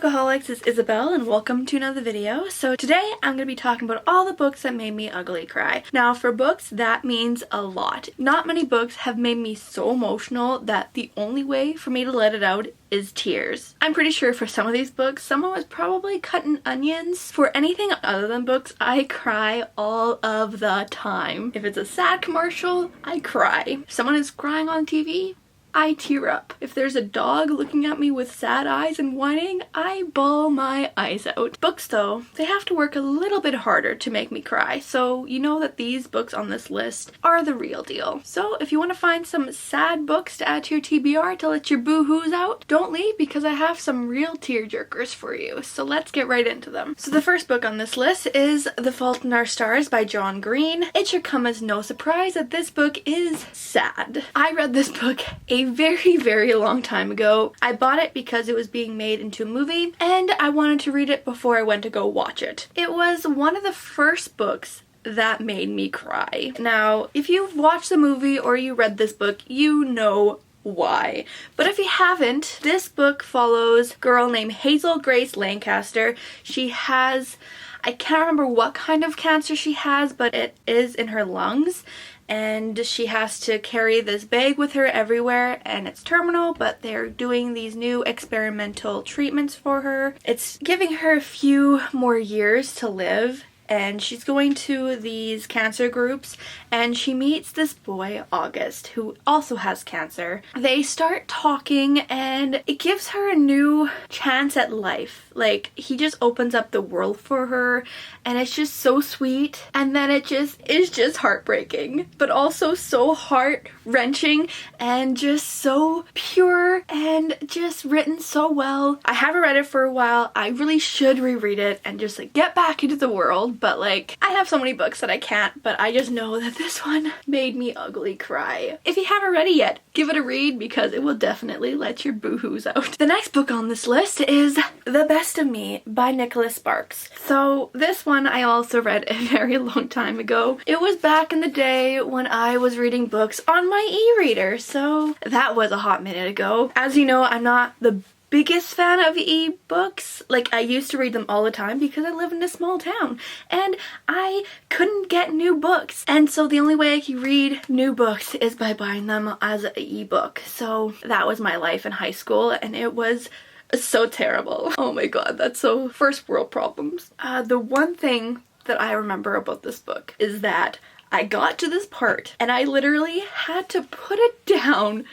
Bookaholics, it's Isabel and welcome to another video. So today I'm going to be talking about all the books that made me ugly cry. Now for books, that means a lot. Not many books have made me so emotional that the only way for me to let it out is tears. I'm pretty sure for some of these books, someone was probably cutting onions. For anything other than books, I cry all of the time. If it's a sad commercial, I cry. If someone is crying on TV, I tear up. If there's a dog looking at me with sad eyes and whining, I bawl my eyes out. Books though, they have to work a little bit harder to make me cry, so you know that these books on this list are the real deal. So if you want to find some sad books to add to your TBR to let your boo-hoos out, don't leave because I have some real tearjerkers for you. So let's get right into them. So the first book on this list is The Fault in Our Stars by John Green. It should come as no surprise that this book is sad. I read this book a very long time ago. I bought it because it was being made into a movie and I wanted to read it before I went to go watch it. It was one of the first books that made me cry. Now, if you've watched the movie or you read this book, you know why. But if you haven't, this book follows a girl named Hazel Grace Lancaster. She has, I can't remember what kind of cancer she has, but it is in her lungs. And she has to carry this bag with her everywhere and it's terminal, but they're doing these new experimental treatments for her. It's giving her a few more years to live. And she's going to these cancer groups and she meets this boy, August, who also has cancer. They start talking and it gives her a new chance at life. Like, he just opens up the world for her and it's just so sweet. And then it just is just heartbreaking, but also so heart-wrenching and just so pure and just written so well. I haven't read it for a while. I really should reread it and just like get back into the world. But like, I have so many books that I can't, but I just know that this one made me ugly cry. If you haven't read it yet, give it a read because it will definitely let your boo-hoos out. The next book on this list is The Best of Me by Nicholas Sparks. So this one I also read a very long time ago. It was back in the day when I was reading books on my e-reader, so that was a hot minute ago. As you know, I'm not the biggest fan of e-books. Like, I used to read them all the time because I live in a small town and I couldn't get new books, and so the only way I could read new books is by buying them as an e-book. So that was my life in high school and it was so terrible. Oh my god, that's so first world problems. The one thing that I remember about this book is that I got to this part and I literally had to put it down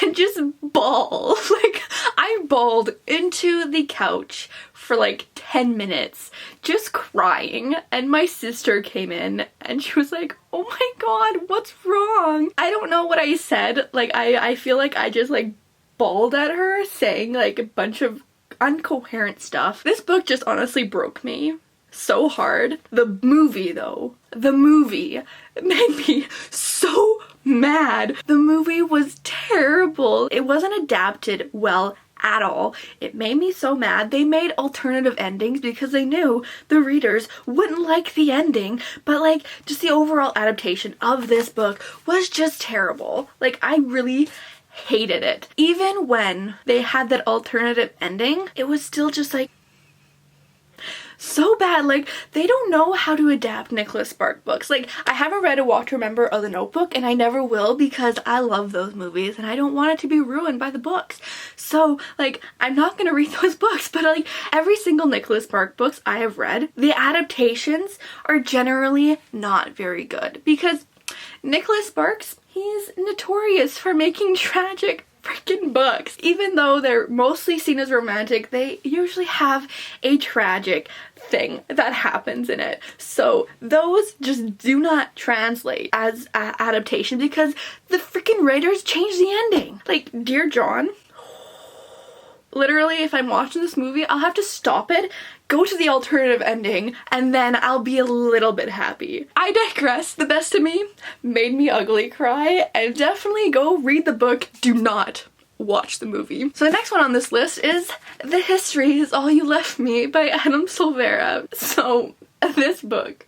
and just bawl. Like, I bawled into the couch for like 10 minutes just crying, and my sister came in and she was like, oh my god, what's wrong? I don't know what I said. Like, I feel like I just like bawled at her saying like a bunch of incoherent stuff. This book just honestly broke me so hard. The movie though, the movie made me so mad. The movie was terrible. It wasn't adapted well at all. It made me so mad. They made alternative endings because they knew the readers wouldn't like the ending, but like, just the overall adaptation of this book was just terrible. Like, I really hated it. Even when they had that alternative ending, it was still just like so bad. Like, they don't know how to adapt Nicholas Sparks books. Like, I haven't read A Walk to Remember or The Notebook, and I never will because I love those movies and I don't want it to be ruined by the books. So like, I'm not gonna read those books, but like, every single Nicholas Sparks books I have read, the adaptations are generally not very good because Nicholas Sparks, he's notorious for making tragic freaking books. Even though they're mostly seen as romantic, they usually have a tragic thing that happens in it. So those just do not translate as adaptation because the freaking writers changed the ending. Like, Dear John, literally, if I'm watching this movie, I'll have to stop it, go to the alternative ending, and then I'll be a little bit happy. I digress. The Best of Me made me ugly cry, and definitely go read the book. Do not watch the movie. So the next one on this list is The History Is All You Left Me by Adam Silvera. So This book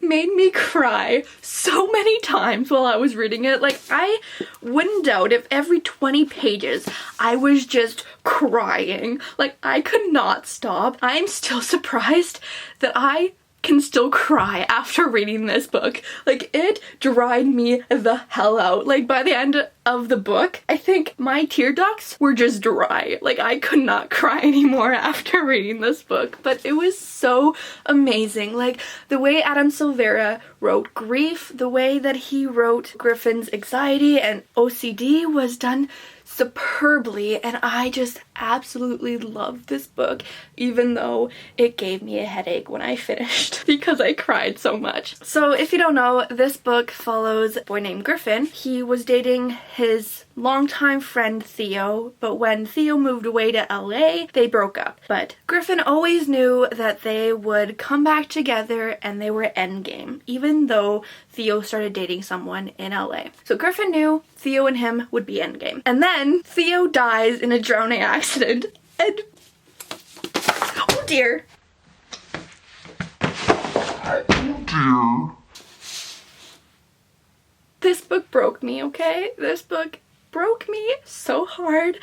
made me cry so many times while I was reading it. Like, I wouldn't doubt if every 20 pages I was just crying. Like, I could not stop. I'm still surprised that I can still cry after reading this book. Like, it dried me the hell out. Like, by the end of the book, I think my tear ducts were just dry. Like, I could not cry anymore after reading this book, but it was so amazing. Like, the way Adam Silvera wrote grief, the way that he wrote Griffin's anxiety and OCD was done superbly, and I just absolutely loved this book, even though it gave me a headache when I finished because I cried so much. So if you don't know, this book follows a boy named Griffin. He was dating his longtime friend Theo, but when Theo moved away to LA, they broke up. But Griffin always knew that they would come back together and they were endgame, even though Theo started dating someone in LA. So Griffin knew Theo and him would be endgame. And then Theo dies in a drowning accident, and oh dear. Oh dear. This book broke me, okay? This book broke me so hard,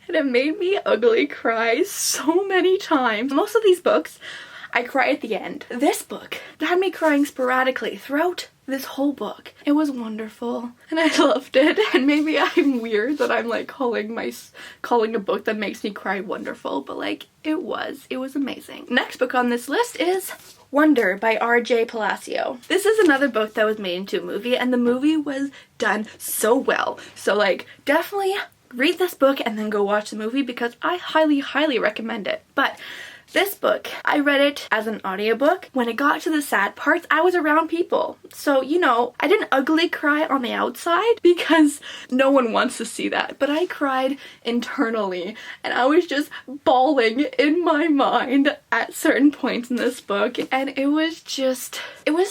and it made me ugly cry so many times. Most of these books, I cry at the end. This book had me crying sporadically throughout this whole book. It was wonderful, and I loved it. And maybe I'm weird that I'm like calling a book that makes me cry wonderful, but like, it was amazing. Next book on this list is Wonder by R.J. Palacio. This is another book that was made into a movie, and the movie was done so well. So like, definitely read this book and then go watch the movie because I highly recommend it. But this book, I read it as an audiobook. When it got to the sad parts, I was around people. So, you know, I didn't ugly cry on the outside because no one wants to see that. But I cried internally, and I was just bawling in my mind at certain points in this book. And it was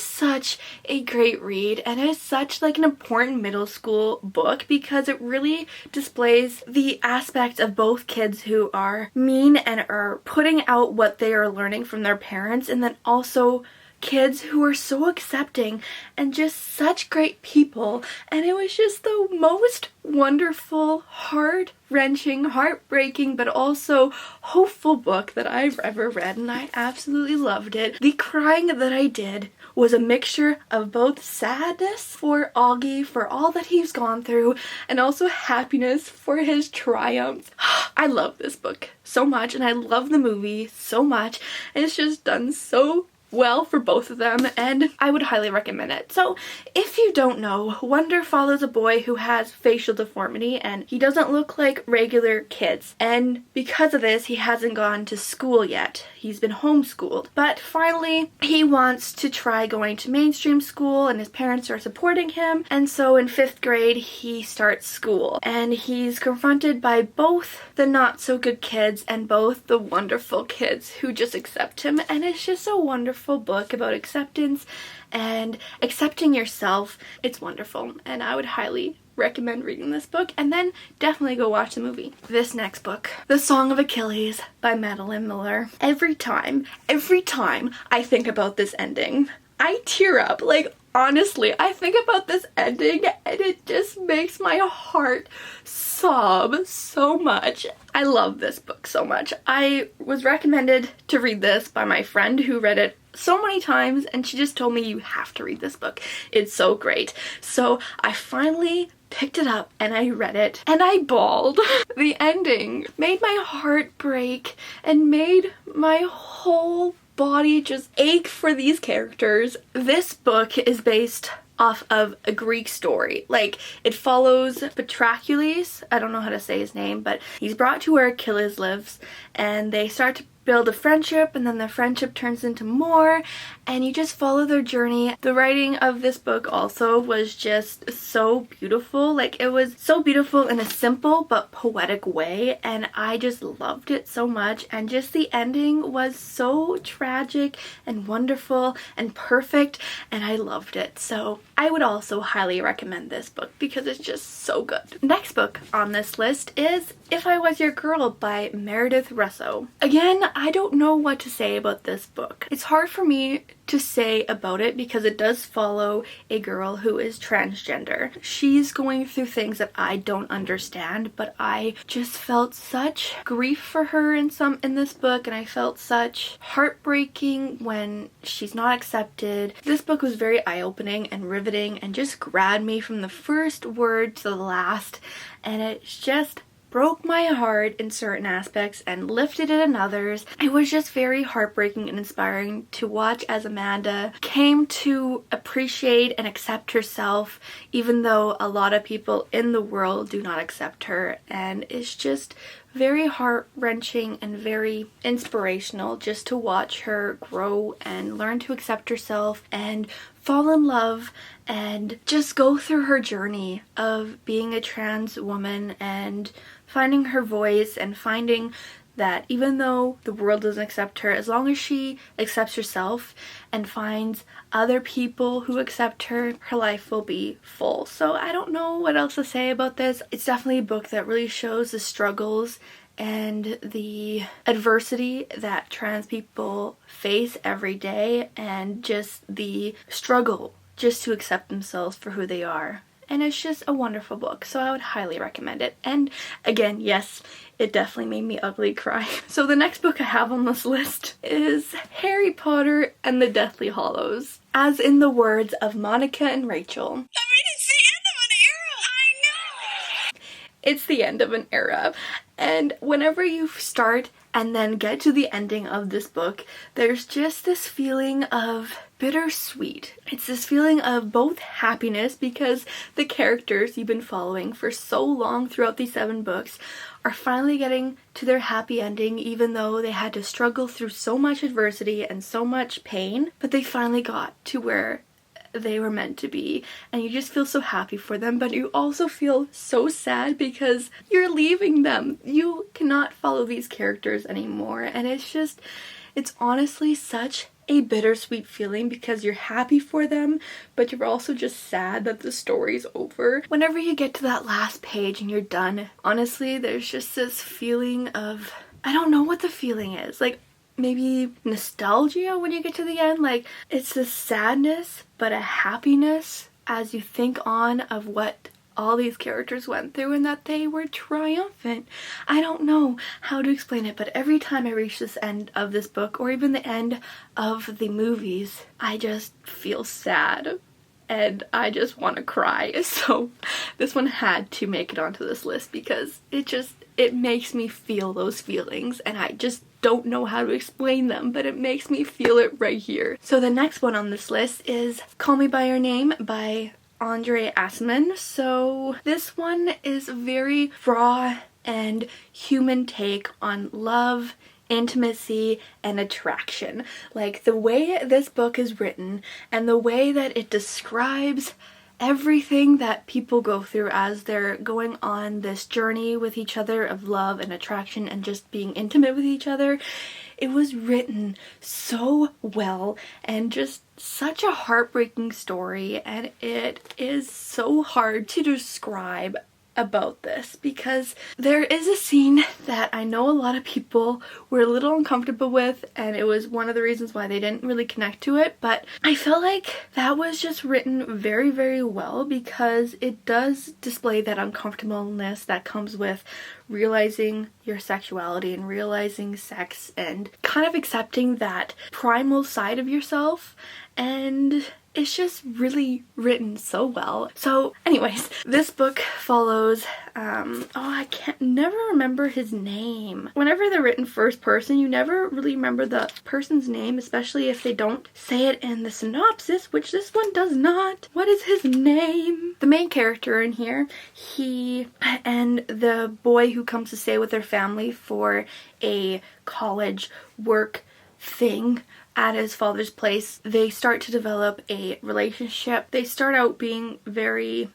such a great read, and it's such like an important middle school book because it really displays the aspects of both kids who are mean and are putting out what they are learning from their parents, and then also kids who are so accepting and just such great people. And it was just the most wonderful, heart-wrenching, heartbreaking, but also hopeful book that I've ever read, and I absolutely loved it. The crying that I did was a mixture of both sadness for Augie for all that he's gone through, and also happiness for his triumph. I love this book so much, and I love the movie so much, and it's just done so well for both of them, and I would highly recommend it. So if you don't know, Wonder follows a boy who has facial deformity, and he doesn't look like regular kids, and because of this he hasn't gone to school yet. He's been homeschooled, but finally he wants to try going to mainstream school, and his parents are supporting him, and so in 5th grade he starts school, and he's confronted by both the not so good kids and both the wonderful kids who just accept him, and it's just a wonderful book about acceptance and accepting yourself. It's wonderful, and I would highly recommend reading this book, and then definitely go watch the movie. This next book, The Song of Achilles by Madeline Miller. Every time I think about this ending, I tear up. Like, honestly, I think about this ending and it just makes my heart sob so much. I love this book so much. I was recommended to read this by my friend who read it so many times, and she just told me, you have to read this book. It's so great. So I finally picked it up and I read it, and I bawled. The ending made my heart break and made my whole body just ache for these characters. This book is based off of a Greek story. Like, it follows Patroclus, I don't know how to say his name, but he's brought to where Achilles lives, and they start to build a friendship, and then the friendship turns into more, and you just follow their journey. The writing of this book also was just so beautiful. Like, it was so beautiful in a simple but poetic way, and I just loved it so much. And just the ending was so tragic and wonderful and perfect, and I loved it. So I would also highly recommend this book because it's just so good. Next book on this list is If I Was Your Girl by Meredith Russo. Again, I don't know what to say about this book. It's hard for me to say about it because it does follow a girl who is transgender. She's going through things that I don't understand, but I just felt such grief for her in this book, and I felt such heartbreaking when she's not accepted. This book was very eye-opening and riveting and just grabbed me from the first word to the last, and it just broke my heart in certain aspects and lifted it in others. It was just very heartbreaking and inspiring to watch as Amanda came to appreciate and accept herself, even though a lot of people in the world do not accept her. And it's just very heart-wrenching and very inspirational just to watch her grow and learn to accept herself and fall in love and just go through her journey of being a trans woman and finding her voice and finding that even though the world doesn't accept her, as long as she accepts herself and finds other people who accept her, her life will be full. So I don't know what else to say about this. It's definitely a book that really shows the struggles and the adversity that trans people face every day and just the struggle just to accept themselves for who they are. And it's just a wonderful book, so I would highly recommend it. And again, yes, it definitely made me ugly cry. So the next book I have on this list is Harry Potter and the Deathly Hallows. As in the words of Monica and Rachel, I mean, it's the end of an era! I know! It's the end of an era. And whenever you start and then get to the ending of this book, there's just this feeling of bittersweet. It's this feeling of both happiness because the characters you've been following for so long throughout these 7 books are finally getting to their happy ending, even though they had to struggle through so much adversity and so much pain, but they finally got to where they were meant to be, and you just feel so happy for them, but you also feel so sad because you're leaving them. You cannot follow these characters anymore, and it's honestly such a bittersweet feeling because you're happy for them, but you're also just sad that the story's over. Whenever you get to that last page and you're done, honestly, there's just this feeling of, I don't know what the feeling is, like maybe nostalgia when you get to the end. Like, it's this sadness but a happiness as you think on of what all these characters went through and that they were triumphant. I don't know how to explain it, but every time I reach this end of this book or even the end of the movies, I just feel sad and I just want to cry. So this one had to make it onto this list because it makes me feel those feelings, and I just don't know how to explain them, but it makes me feel it right here. So the next one on this list is Call Me By Your Name by Andre Assman. So this one is a very raw and human take on love, intimacy, and attraction. Like, the way this book is written and the way that it describes everything that people go through as they're going on this journey with each other of love and attraction and just being intimate with each other. It was written so well and just such a heartbreaking story, and it is so hard to describe about this because there is a scene that I know a lot of people were a little uncomfortable with, and it was one of the reasons why they didn't really connect to it, but I felt like that was just written very, very well because it does display that uncomfortableness that comes with realizing your sexuality and realizing sex and kind of accepting that primal side of yourself, and it's just really written so well. So anyways, this book follows, I never remember his name. Whenever they're written first person, you never really remember the person's name, especially if they don't say it in the synopsis, which this one does not. What is his name? The main character in here, he and the boy who comes to stay with their family for a college work thing at his father's place. They start to develop a relationship. They start out being very,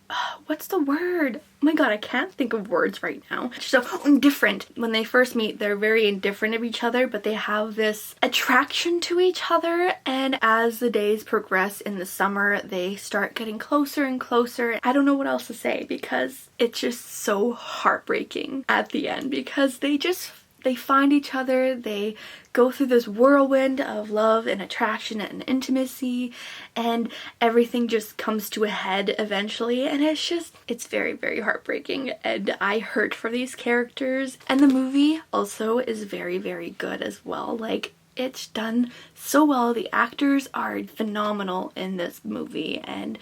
what's the word? Oh my god, I can't think of words right now. So indifferent. When they first meet, they're very indifferent of each other, but they have this attraction to each other, and as the days progress in the summer, they start getting closer and closer. I don't know what else to say because it's just so heartbreaking at the end, because they find each other, they go through this whirlwind of love and attraction and intimacy, and everything just comes to a head eventually, and it's very, very heartbreaking, and I hurt for these characters. And the movie also is very, very good as well. Like, it's done so well. The actors are phenomenal in this movie, and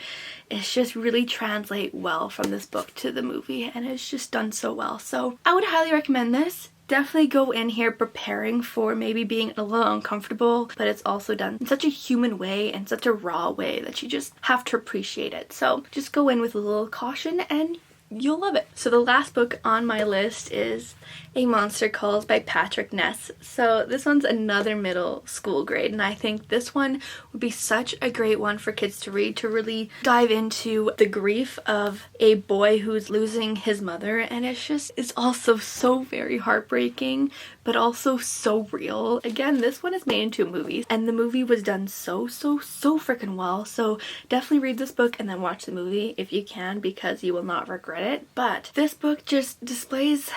it's just really translate well from this book to the movie, and it's just done so well. So I would highly recommend this. Definitely go in here preparing for maybe being a little uncomfortable, but it's also done in such a human way and such a raw way that you just have to appreciate it. So just go in with a little caution and you'll love it. So the last book on my list is A Monster Calls by Patrick Ness. So this one's another middle school grade, and I think this one would be such a great one for kids to read, to really dive into the grief of a boy who's losing his mother, and it's also so very heartbreaking, but also so real. Again, this one is made into a movie, and the movie was done so freaking well. So definitely read this book and then watch the movie if you can, because you will not regret it. But this book just displays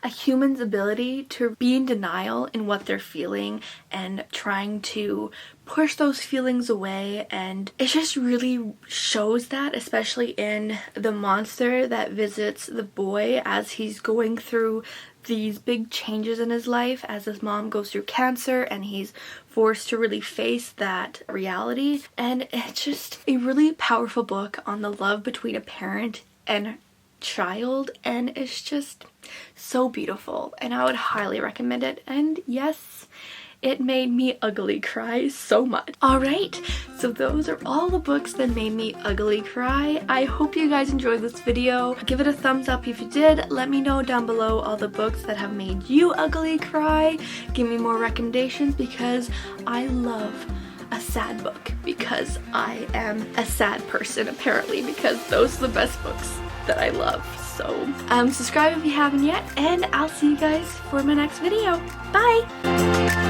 a human's ability to be in denial in what they're feeling and trying to push those feelings away, and it just really shows that, especially in the monster that visits the boy as he's going through these big changes in his life, as his mom goes through cancer and he's forced to really face that reality. And it's just a really powerful book on the love between a parent and child, and it's just so beautiful, and I would highly recommend it. And yes, it made me ugly cry so much. Alright, so those are all the books that made me ugly cry. I hope you guys enjoyed this video. Give it a thumbs up if you did. Let me know down below all the books that have made you ugly cry. Give me more recommendations, because I love a sad book, because I am a sad person apparently, because those are the best books that I love. So subscribe if you haven't yet, and I'll see you guys for my next video. Bye!